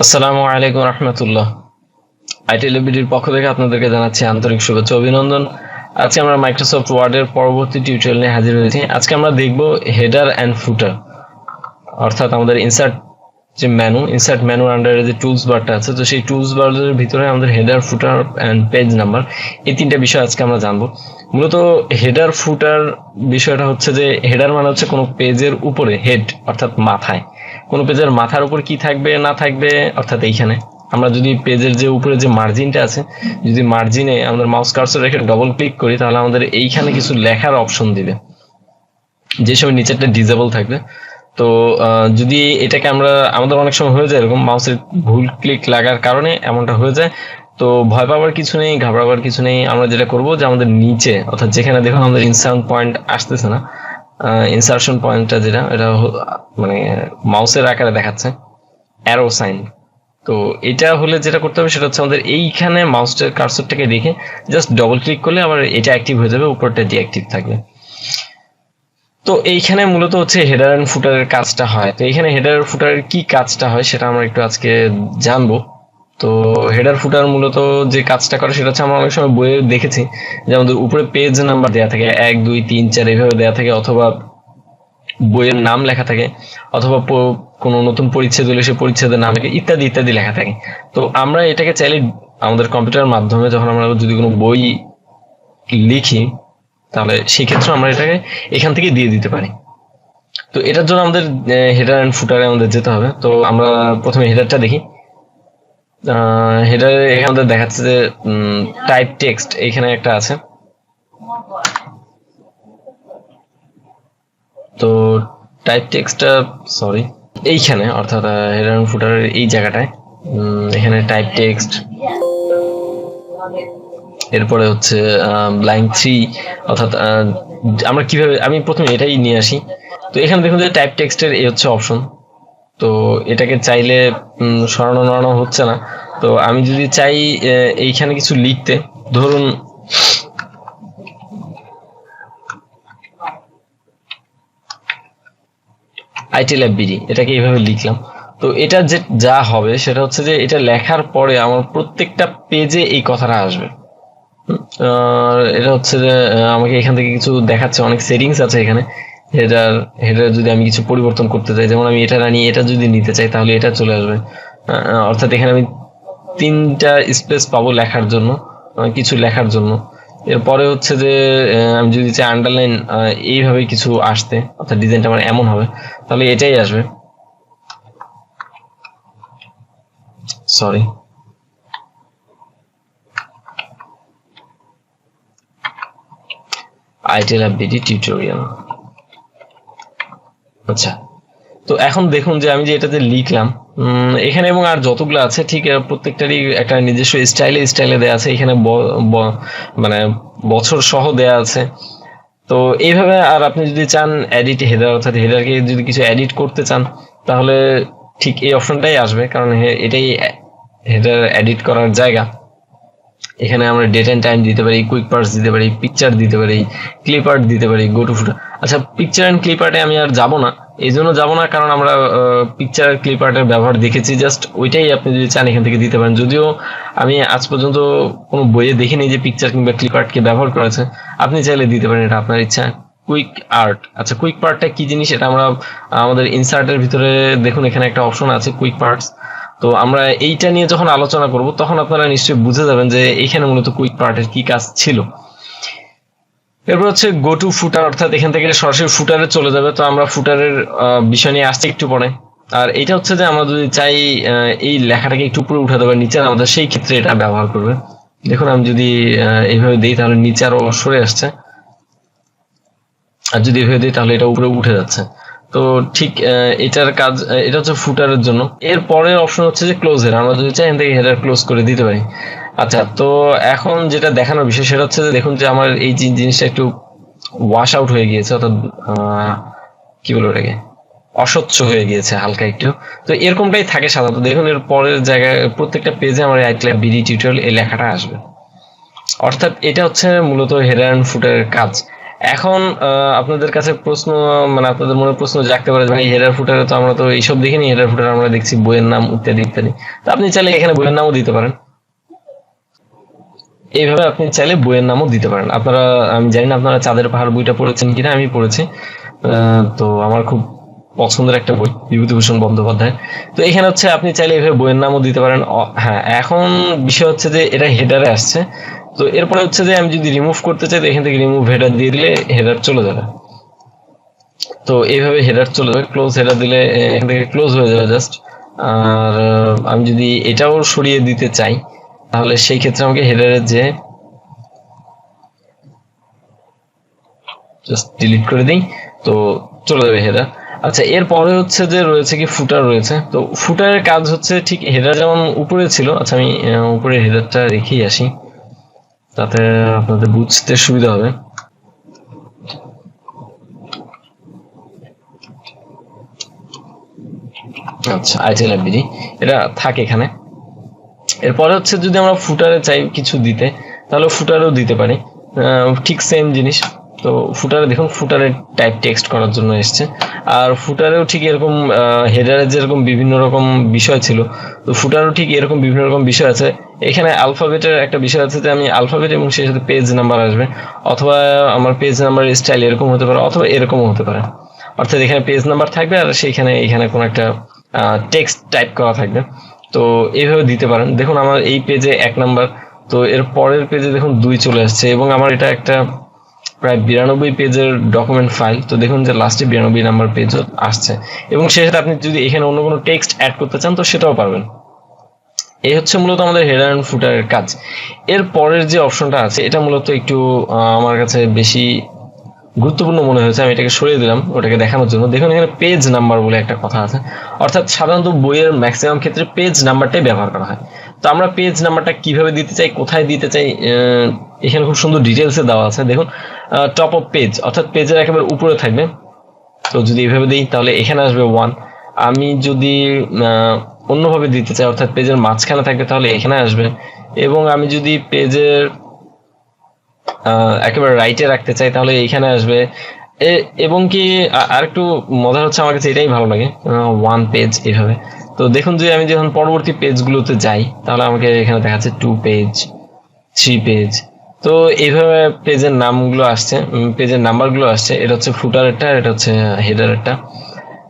আসসালামু আলাইকুম রহমতুল্লাহ। ITLabBDর পক্ষ থেকে আপনাদেরকে জানাচ্ছি আন্তরিক শুভেচ্ছা অভিনন্দন। আজকে আমরা মাইক্রোসফট ওয়ার্ডের পরবর্তী টিউটোরিয়াল নিয়ে হাজির হয়েছি। আজকে আমরা দেখব হেডার অ্যান্ড ফুটার, অর্থাৎ আমাদের ইনসার্ট মেনুর আন্ডারে যে টুলস বারটা আছে, তো সেই টুলস বারের ভিতরে আমাদের header, footer and page number, এই তিনটা বিষয় আজকে আমরা জানবো। মূলত হেডার ফুটার বিষয়টা হচ্ছে যে হেডার মানে হচ্ছে কোনো পেজের উপরে, হেড অর্থাৎ মাথায়, কোনো পেজের মাথার উপর কি থাকবে না থাকবে, অর্থাৎ এইখানে আমরা যদি পেজের যে উপরে যে মার্জিনটা আছে, যদি মার্জিনে আমাদের মাউস কার্সর রেখে ডবল ক্লিক করি, তাহলে আমাদের এইখানে কিছু লেখার অপশন দিবে, যে সময় নিচেরটা ডিজেবল থাকবে। তো যদি এটাকে আমাদের অনেক সময় হয়ে যায় এরকম, মাউসের ভুল ক্লিক লাগার কারণে এমনটা হয়ে যায়। তো ভয় পাওয়ার কিছু নেই, ঘাবড়াবার কিছু নেই। আমরা যেটা করব যে আমাদের নিচে, অর্থাৎ যেখানে দেখুন আমাদের ইনসার্ট পয়েন্ট আসতেছে না, ইনসার্শন পয়েন্টটা যেটা, এটা মানে মাউসের আকারে দেখাচ্ছে অ্যারো সাইন। তো এটা হলে যেটা করতে হবে সেটা হচ্ছে আমাদের এইখানে মাউসের কার্সরটাকে রেখে জাস্ট ডবল ক্লিক করলে আবার এটা অ্যাক্টিভ হয়ে যাবে, উপরটা ডিঅ্যাক্টিভ থাকবে। তো এইখানে মূলত হচ্ছে হেডার এন্ড ফুটারের কাজটা হয়। তো এইখানে হেডার ফুটারের কি কাজটা হয় সেটা আমরা একটু আজকে জানবো। তো হেডার ফুটার মূলত যে কাজটা করে সেটা হচ্ছে, আমরা অনেক সময় বইয়ে দেখেছি যে আমাদের উপরে পেজ নাম্বার দেওয়া থাকে 1 2 3 4 এইভাবে দেওয়া থাকে, অথবা বইয়ের নাম লেখা থাকে, অথবা কোনো নতুন পরিচ্ছেদ হলে সে পরিচ্ছেদের নাম লেখা, ইত্যাদি ইত্যাদি লেখা থাকে। তো আমরা এটাকে চাইলে আমাদের কম্পিউটারের মাধ্যমে যখন আমরা যদি কোনো বই লিখি, তাহলে সেই ক্ষেত্রে আমরা এটাকে এখান থেকে দিয়ে দিতে পারি। তো এটার জন্য আমাদের হেডার এন্ড ফুটারে আমাদের যেতে হবে। তো আমরা প্রথমে হেডারটা দেখি। হেডারে এখানে আমাদের দেখাচ্ছে যে টাইপ টেক্সট এখানে একটা আছে। তো টাইপ টেক্সটটা এইখানে, অর্থাৎ হেডার এন্ড ফুটারের এই জায়গাটায়, এখানে টাইপ টেক্সট, এরপরে হচ্ছে ব্ল্যাঙ্ক 3, অর্থাৎ আমরা কিভাবে, আমি প্রথমে এটাই নিয়ে আসি। তো এখানে দেখুন যে টাইপ টেক্সটের এই হচ্ছে অপশন। তো এটাকে চাইলে সরানো নড়ানো হচ্ছে না। তো আমি যদি চাই এইখানে কিছু লিখতে, ধরুন ITLabBD, এটাকে এইভাবে লিখলাম। তো এটা যে যা হবে সেটা হচ্ছে যে এটা লেখার পরে আমার প্রত্যেকটা পেজে এই কথাটা আসবে। এটা হচ্ছে যে আমাকে এখান থেকে কিছু দেখাচ্ছে, অনেক সেটিংস আছে এখানে। হেডার যদি আমি কিছু পরিবর্তন করতে চাই, যেমন আমি এটা নিয়ে এটা যদি নিতে চাই, তাহলে এটা চলে আসবে। অর্থাৎ এখানে আমি 3টা স্পেস পাবো লেখার জন্য, কিছু লেখার জন্য। এরপরে হচ্ছে যে আমি যদি চাই আন্ডারলাইন এইভাবে কিছু আসতে, অর্থাৎ ডিজাইনটা আমার এমন হবে, তাহলে এটাই আসবে। Sorry, ITLabBD tutorial. আচ্ছা, তো এখন দেখুন যে আমি যে এটাতে লিখলাম এখানে, এবং আর যতগুলো আছে ঠিক প্রত্যেকটারই একটা নিজস্ব স্টাইলে দেয়া আছে। এখানে মানে বছর সহ দেয়া আছে। তো এইভাবে, আর আপনি যদি চান এডিট হেডার, অর্থাৎ হেডারকে যদি কিছু এডিট করতে চান, তাহলে ঠিক এই অপশনটাই আসবে, কারণ এটাই হেডার এডিট করার জায়গা। এখানে আমরা ডেট এন্ড টাইম দিতে পারি, কুইক পার্টস দিতে পারি, পিকচার দিতে পারি, ক্লিপ আর্ট দিতে পারি, গো টু ফুটার। আচ্ছা, পিকচার এন্ড ক্লিপ আর্টে আমি আর যাবো না। এই জন্য যাবো না কারণ আমরা পিকচার ক্লিপ আর্টের ব্যবহার দেখেছি, জাস্ট ওইটাই আপনি যদি চান এখান থেকে দিতে পারেন। যদিও আমি আজ পর্যন্ত কোনো বইয়ে দেখিনি যে পিকচার কিংবা ক্লিপ আর্টকে ব্যবহার করেছে। আপনি চাইলে দিতে পারেন, এটা আপনার ইচ্ছা। কুইক আর্ট, আচ্ছা কুইক পার্টটা কি জিনিস এটা আমরা আমাদের ইনসার্টের ভিতরে দেখুন এখানে একটা অপশন আছে কুইক পার্টস। তো আমরা এইটা নিয়ে যখন আলোচনা করব তখন আপনারা নিশ্চয়ই বুঝে যাবেন যে এইখানে মূলত কুইক পার্টের কি কাজ ছিল। এরপর হচ্ছে গো টু ফুটার, অর্থাৎ এখান থেকে সরাসরি ফুটারে চলে যাবে। তো আমরা ফুটারের বিষয় নিয়ে আসছি একটু পরে। আর এটা হচ্ছে যে আমরা যদি চাই এই লেখাটাকে একটু উপরে উঠাতে পারি নিচে, আমাদের সেই ক্ষেত্রে এটা ব্যবহার করবে। দেখুন আমি যদি এইভাবে দিই তাহলে নিচে আরো সরে আসছে, আর যদি এভাবে দিই তাহলে এটা উপরে উঠে যাচ্ছে। তো ঠিক এটার কাজ, এটা হচ্ছে ফুটারের জন্য। এর পরের অপশন হচ্ছে যে ক্লোজ হেডার, আমরা যদি চাই এখান থেকে হেডার ক্লোজ করে দিতে পারি। আচ্ছা, তো এখন যেটা দেখানোর বিষয় সেটা হচ্ছে যে দেখুন যে আমার এই জিনিসটা একটু ওয়াশ আউট হয়ে গিয়েছে, অর্থাৎ কি বলবো এটাকে, অস্বচ্ছ হয়ে গিয়েছে হালকা একটু। তো এরকমটাই থাকে সাধারণত। দেখুন এর পরের জায়গায় প্রত্যেকটা পেজে আমার ITLabBD টিউটোরিয়াল এই লেখাটা আসবে। অর্থাৎ এটা হচ্ছে মূলত হেডার এন্ড ফুটারের কাজ। এখন আপনাদের কাছে প্রশ্ন, মানে আপনাদের মনে প্রশ্ন জাগতে পারে, ভাই হেডার ফুটারে তো আমরা তো এইসব দেখিনি, হেডার ফুটারে আমরা দেখছি বইয়ের নাম ইত্যাদি ইত্যাদি। তো আপনি চাইলে এখানে বইয়ের নামও দিতে পারেন। এইভাবে আপনি চাইলে বইয়ের নামও দিতে পারেন। আপনারা, আমি জানি না আপনারা চাঁদের পাহাড় বইটা পড়েছেন কিনা, আমি পড়েছি। তো আমার খুব পছন্দের একটা বই, বিভূতিভূষণ বন্দ্যোপাধ্যায়। তো এখানে হচ্ছে আপনি চাইলে এভাবে বইয়ের নামও দিতে পারেন। হ্যাঁ, এখন বিষয় হচ্ছে যে এটা হেডারে আসছে। তো এরপরে হচ্ছে যে আমি যদি রিমুভ করতে চাই, তো এখান থেকে রিমুভ হেডার দিয়ে দিলে হেডার চলে যাবে। তো এইভাবে হেডার চলে যাবে। ক্লোজ হেডার দিলে এখান থেকে ক্লোজ হয়ে যাবে জাস্ট। আর আমি যদি এটাও সরিয়ে দিতে চাই, তাহলে সেই ক্ষেত্রে আমাকে হেডারে যে জাস্ট ডিলিট করে দিই, তো চলে যাবে হেডার। আচ্ছা, এরপরে হচ্ছে যে রয়েছে কি ফুটার রয়েছে। তো ফুটারের কাজ হচ্ছে ঠিক হেডার যেমন উপরে ছিল। আচ্ছা, আমি উপরে হেডারটা রেখেই আসি, তাতে আপনাদের বুঝতে সুবিধা হবে। আচ্ছা, ITLabBD এটা থাকে এখানে। এরপরে হচ্ছে যদি আমরা ফুটারে চাই কিছু দিতে, তাহলে ফুটারেও দিতে পারি, ঠিক সেম জিনিস। তো ফুটারে দেখুন, ফুটারে টাইপ টেক্সট করার জন্য এসছে। আর ফুটারেও ঠিক এরকম হেডারে যেরকম বিভিন্ন রকম বিষয় ছিল, তো ফুটারেও ঠিক এরকম বিভিন্ন রকম বিষয় আছে। এখানে আলফাবেটের একটা বিষয় আছে, যে আমি আলফাবেট এবং সেই সাথে পেজ নাম্বার আসবে, অথবা আমার পেজ নাম্বার স্টাইল এরকম হতে পারে, অথবা এরকমও হতে পারে। অর্থাৎ এখানে পেজ নাম্বার থাকবে আর সেইখানে এখানে কোনো একটা টেক্সট টাইপ করা থাকবে। তো এইভাবে দিতে পারেন। দেখুন আমার এই পেজে 1 নাম্বার, তো এর পরের পেজে দেখুন 2 চলে আসছে, এবং আমার এটা একটা প্রায় 92 পেজের ডকুমেন্ট ফাইল। তো দেখুন যে লাস্টে 92 নাম্বার পেজ আসছে, এবং সেক্ষেত্রে আপনি যদি এখানে অন্য কোনো টেক্সট অ্যাড করতে চান, তো সেটাও পারবেন। এই হচ্ছে মূলত আমাদের হেডার এন্ড ফুটারের কাজ। এর পরের যে অপশনটা আছে, এটা মূলত একটু আমার কাছে বেশি গুরুত্বপূর্ণ মনে হয়েছে, আমি এটাকে সরিয়ে দিলাম ওটাকে দেখানোর জন্য। দেখুন এখানে পেজ নাম্বার বলে একটা কথা আছে, অর্থাৎ সাধারণত বইয়ের ম্যাক্সিমাম ক্ষেত্রে পেজ নাম্বারটাই ব্যবহার করা হয়। তো আমরা পেজ নাম্বারটা কিভাবে দিতে চাই, কোথায় দিতে চাই, এখানে খুব সুন্দর ডিটেলসে দেওয়া আছে। দেখুন টপ অফ পেজ, অর্থাৎ পেজের একেবারে উপরে থাকবে। তো যদি এইভাবে দিই, তাহলে এখানে আসবে 1। আমি যদি অন্যভাবে দিতে চাই, অর্থাৎ পেজের মাঝখানে থাকবে, তাহলে এখানে আসবে। এবং আমি যদি পেজের একেবারে রাইটে রাখতে চাই, তাহলে এইখানে আসবে। এবং কি আরেকটু মজার হচ্ছে, আমার কাছে এটাই ভালো লাগে, 1 পেজ এইভাবে। তো দেখুন যে আমি যখন পরবর্তী পেজগুলোতে যাই, তাহলে আমাকে এখানে দেখাচ্ছে 2 পেজ, 3 পেজ। তো এইভাবে পেজের নামগুলো আসছে, পেজের নাম্বারগুলো আসছে। এটা হচ্ছে ফুটারেরটা, এটা হচ্ছে হেডারেরটা।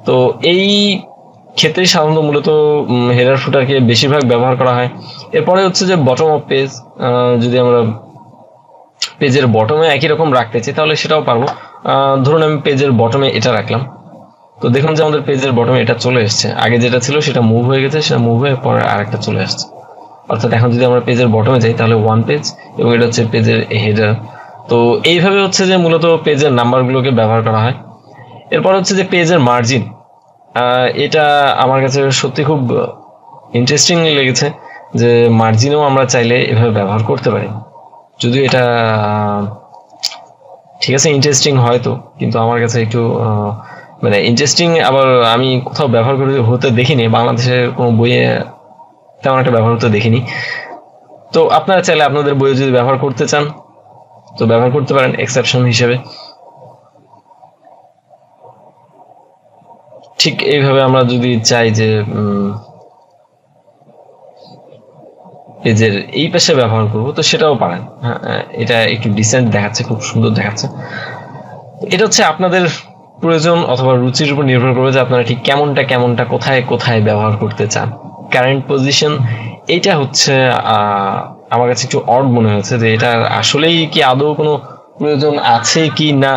তো এই ক্ষেত্রে সাধারণত মূলত হেডার ফুটারকে বেশিরভাগ ব্যবহার করা হয়। এরপরে হচ্ছে যে বটম অফ পেজ, যদি আমরা পেজের বটমে একই রকম রাখতে চাই, তাহলে সেটাও পারবো। ধরুন আমি পেজের বটমে এটা রাখলাম, তো দেখুন যে আমাদের পেজের বটমে এটা চলে এসছে। আগে যেটা ছিল সেটা মুভ হয়ে গেছে, সেটা মুভ হয়ে পরে আরেকটা চলে আসছে। অর্থাৎ এখন যদি আমরা পেজের বটমে যাই, তাহলে 1 পেজ, এবং এটা হচ্ছে পেজের হেডার। তো এইভাবে হচ্ছে যে মূলত পেজের নাম্বারগুলোকে ব্যবহার করা হয়। এরপর হচ্ছে যে পেজের মার্জিন, এটা আমার কাছে সত্যি খুব ইন্টারেস্টিং লেগেছে, যে মার্জিনও আমরা চাইলে এভাবে ব্যবহার করতে পারি। যদিও এটা ঠিক আছে, ইন্টারেস্টিং হয়তো, কিন্তু আমার কাছে একটু মানে ইন্টারেস্টিং, আবার আমি কোথাও ব্যবহার করে হতে দেখিনি, বাংলাদেশের কোনো বইয়ে তেমন একটা ব্যবহার হতে দেখিনি। তো আপনারা চাইলে আপনাদের বইয়ে যদি ব্যবহার করতে চান, তো ব্যবহার করতে পারেন এক্সেপশন হিসেবে। ঠিক এইভাবে আমরা যদি চাই যে পেজের এই পাশে ব্যবহার করব, তো সেটাও পারেন। হ্যাঁ, এটা একটু ডিসেন্ট দেখাচ্ছে, খুব সুন্দর দেখাচ্ছে। এটা হচ্ছে আপনাদের প্রয়োজন অথবা রুচির উপর নির্ভর করবে, যে আপনারা ঠিক কেমনটা কোথায় কোথায় ব্যবহার করতে চান। কারেন্ট পজিশন, এইটা হচ্ছে আমার কাছে একটু অড মনে হয়েছে, যে এটা আসলেই কি আদৌ কোনো প্রয়োজন আছে কি না।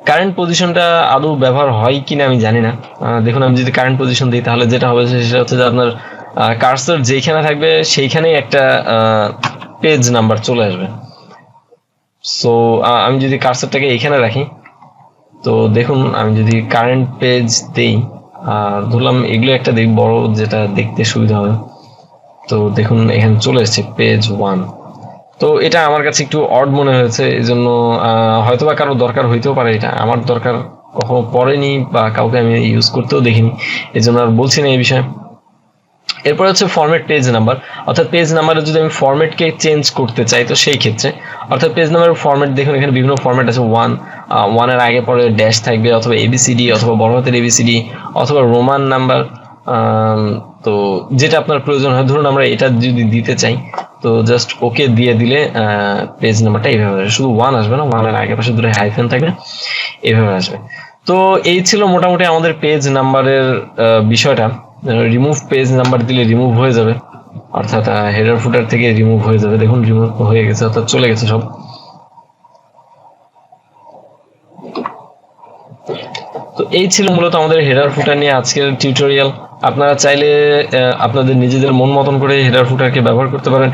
কারেন্ট পজিশনটা আদৌ ব্যবহার হয় কিনা আমি জানি না। দেখুন আমি যদি কারেন্ট পজিশন দিই, তাহলে যেটা হবে সেটা হচ্ছে যে আপনার কার্সর যেখানে থাকবে সেইখানেই একটা পেজ নাম্বার চলে আসবে। সো আমি যদি কার্সরটাকে এখানে রাখি, তো দেখুন আমি যদি কারেন্ট পেজ দেই, ধরলাম এগুলো একটা দিই বড়, যেটা দেখতে সুবিধা হবে। তো দেখুন এখানে চলে এসেছে পেজ 1। তো এটা আমার কাছে একটু অড মনে হয়েছে, এই জন্য হয়তোবা কারো দরকার হইতেও পারে, এটা আমার দরকার কখনো পড়েনি বা কাউকে আমি ইউজ করতেও দেখিনি, এই জন্য আর বলছি না এই বিষয়ে। এরপর হচ্ছে ফরম্যাট পেজ নাম্বার, অর্থাৎ পেজ নাম্বারে যদি আমি ফরম্যাটকে চেঞ্জ করতে চাই তো সেই ক্ষেত্রে, অর্থাৎ পেজ নাম্বারের ফরম্যাট দেখুন এখানে বিভিন্ন ফরম্যাট আছে। ওয়ানের আগে পরে ড্যাশ থাকবে, অথবা এবিসিডি, অথবা বড় হাতের এবিসিডি, অথবা রোমান নাম্বার। তো যেটা আপনার প্রয়োজন হয়, ধরুন আমরা এটা যদি দিতে চাই তো জাস্ট ওকে দিয়ে দিলে পেজ নাম্বারটা এইভাবে আসবে, শুধু ওয়ান আসবে না, ওয়ানের আগে পাশে দুটো হাইফেন থাকবে, এইভাবে আসবে। তো এই ছিল মোটামুটি আমাদের পেজ নাম্বারের বিষয়টা। রিমুভ পেজ নাম্বার দিলে রিমুভ হয়ে যাবে, অর্থাৎ হেডার ফুটার থেকে রিমুভ হয়ে যাবে। দেখুন রিমুভ হয়ে গেছে, অর্থাৎ চলে গেছে সব। তো এই ছিল মূলত আমাদের হেডার ফুটার নিয়ে আজকের টিউটোরিয়াল। আপনারা চাইলে আপনাদের নিজেদের মন মতন করে হেডার ফুটারকে ব্যবহার করতে পারেন,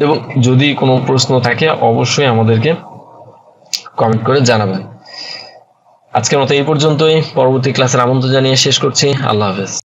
এবং যদি কোনো প্রশ্ন থাকে অবশ্যই আমাদেরকে কমেন্ট করে জানাবেন। আজকের মতো এই পর্যন্তই, পরবর্তী ক্লাসের আমন্ত্রণ জানিয়ে শেষ করছি। আল্লাহ হাফেজ।